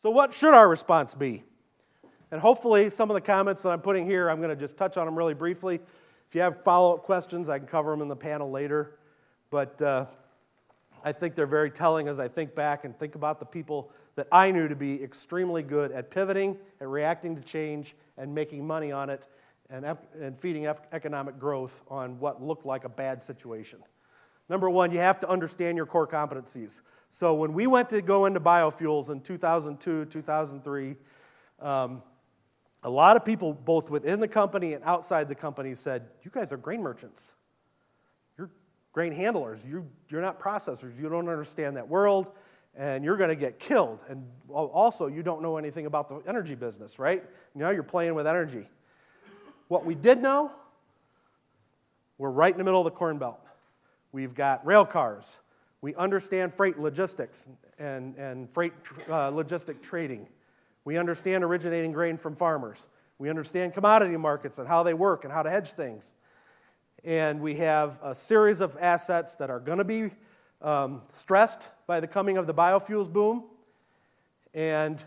So what should our response be? And hopefully some of the comments that I'm putting here, I'm going to just touch on them really briefly. If you have follow-up questions, I can cover them in the panel later. But I think they're very telling as I think back and think about the people that I knew to be extremely good at pivoting, at reacting to change, and making money on it, and feeding economic growth on what looked like a bad situation. Number one, you have to understand your core competencies. So when we went to go into biofuels in 2002, 2003, a lot of people, both within the company and outside the company, said, you guys are grain merchants. You're grain handlers. You're not processors. You don't understand that world, and you're going to get killed. And also, you don't know anything about the energy business, right? Now you're playing with energy. What we did know, we're right in the middle of the Corn Belt. We've got rail cars. We understand freight logistics and freight logistic trading. We understand originating grain from farmers. We understand commodity markets and how they work and how to hedge things. And we have a series of assets that are going to be stressed by the coming of the biofuels boom. And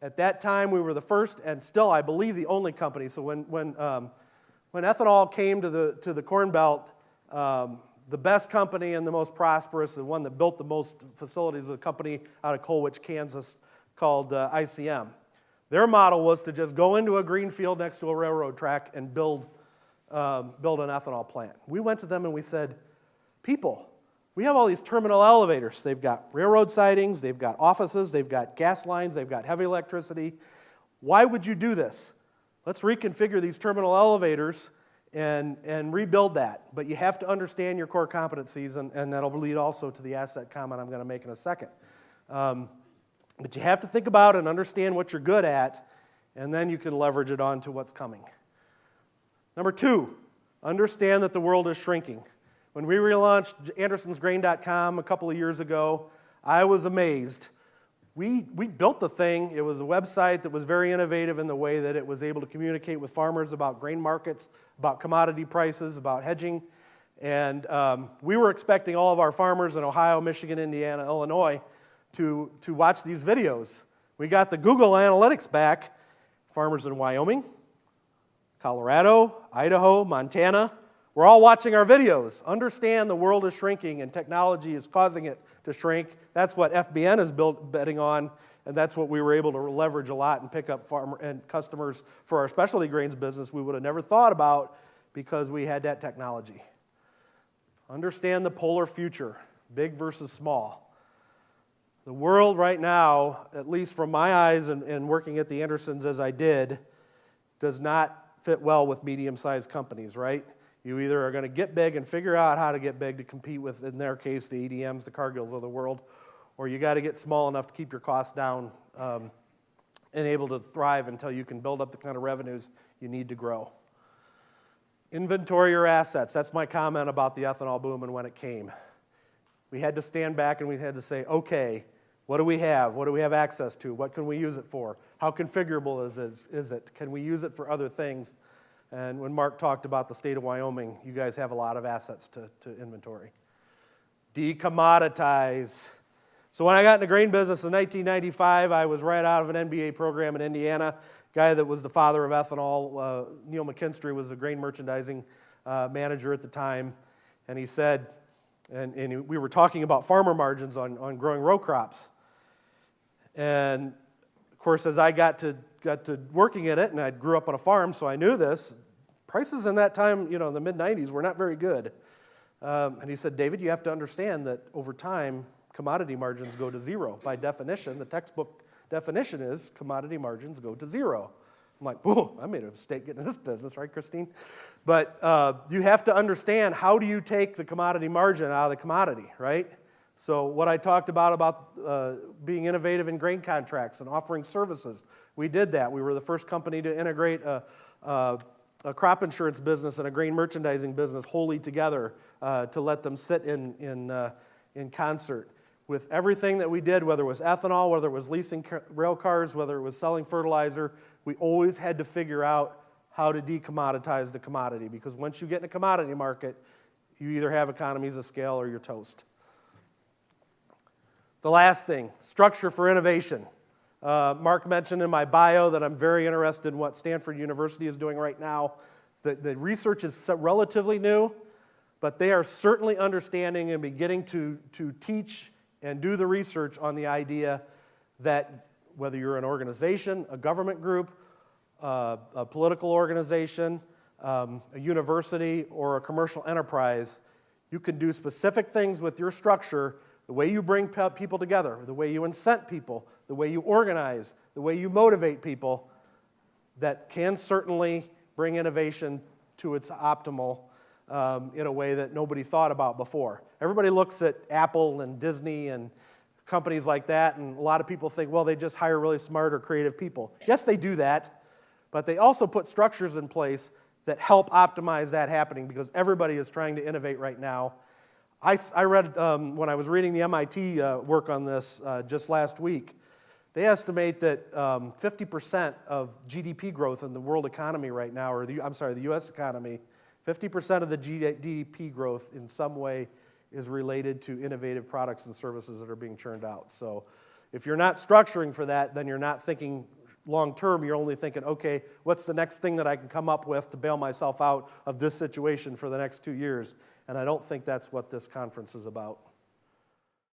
at that time, we were the first and still, I believe, the only company. So when ethanol came to the Corn Belt, the best company and the most prosperous, the one that built the most facilities, was a company out of Colwich, Kansas, called ICM. Their model was to just go into a green field next to a railroad track and build an ethanol plant. We went to them and we said, people, we have all these terminal elevators. They've got railroad sidings, they've got offices, they've got gas lines, they've got heavy electricity. Why would you do this? Let's reconfigure these terminal elevators and rebuild that. But you have to understand your core competencies, and that'll lead also to the asset comment I'm going to make in a second. But you have to think about and understand what you're good at, and then you can leverage it on to what's coming. Number two, understand that the world is shrinking. When we relaunched AndersonsGrain.com a couple of years ago, I was amazed. We built the thing. It was a website that was very innovative in the way that it was able to communicate with farmers about grain markets, about commodity prices, about hedging. And we were expecting all of our farmers in Ohio, Michigan, Indiana, Illinois to watch these videos. We got the Google Analytics back. Farmers in Wyoming, Colorado, Idaho, Montana, we're all watching our videos. Understand the world is shrinking and technology is causing it to shrink. That's what FBN is betting on, and that's what we were able to leverage a lot and pick up farmer and customers for our specialty grains business we would have never thought about because we had that technology. Understand the polar future, big versus small. The world right now, at least from my eyes and working at the Andersons as I did, does not fit well with medium-sized companies, right? You either are going to get big and figure out how to get big to compete with, in their case, the EDMs, the Cargills of the world, or you got to get small enough to keep your costs down and able to thrive until you can build up the kind of revenues you need to grow. Inventory your assets. That's my comment about the ethanol boom and when it came. We had to stand back and we had to say, okay, what do we have? What do we have access to? What can we use it for? How configurable is it? Can we use it for other things? And when Mark talked about the state of Wyoming, you guys have a lot of assets to inventory. Decommoditize. So when I got in the grain business in 1995, I was right out of an MBA program in Indiana. Guy that was the father of ethanol, Neil McKinstry, was the grain merchandising manager at the time. And he said, and we were talking about farmer margins on growing row crops. And of course, as I got to working in it, and I grew up on a farm, so I knew this, prices in that time, in the mid-'90s were not very good. And he said, David, you have to understand that over time, commodity margins go to zero. By definition, the textbook definition is commodity margins go to zero. I'm like, whoa, I made a mistake getting in this business, right, Christine? But you have to understand, how do you take the commodity margin out of the commodity, right? So what I talked about being innovative in grain contracts and offering services, we did that. We were the first company to integrate a crop insurance business and a grain merchandising business wholly together to let them sit in concert. With everything that we did, whether it was ethanol, whether it was leasing rail cars, whether it was selling fertilizer, we always had to figure out how to decommoditize the commodity, because once you get in a commodity market, you either have economies of scale or you're toast. The last thing, structure for innovation. Mark mentioned in my bio that I'm very interested in what Stanford University is doing right now. The research is relatively new, but they are certainly understanding and beginning to teach and do the research on the idea that whether you're an organization, a government group, a political organization, a university, or a commercial enterprise, you can do specific things with your structure, the way you bring people together, the way you incent people, the way you organize, the way you motivate people, that can certainly bring innovation to its optimal in a way that nobody thought about before. Everybody looks at Apple and Disney and companies like that, and a lot of people think, well, they just hire really smart or creative people. Yes, they do that, but they also put structures in place that help optimize that happening, because everybody is trying to innovate right now. I read, when I was reading the MIT work on this just last week, they estimate that 50% of GDP growth in the world economy right now, or the US economy, 50% of the GDP growth in some way is related to innovative products and services that are being churned out. So if you're not structuring for that, then you're not thinking long term. You're only thinking, okay, what's the next thing that I can come up with to bail myself out of this situation for the next 2 years? And I don't think that's what this conference is about.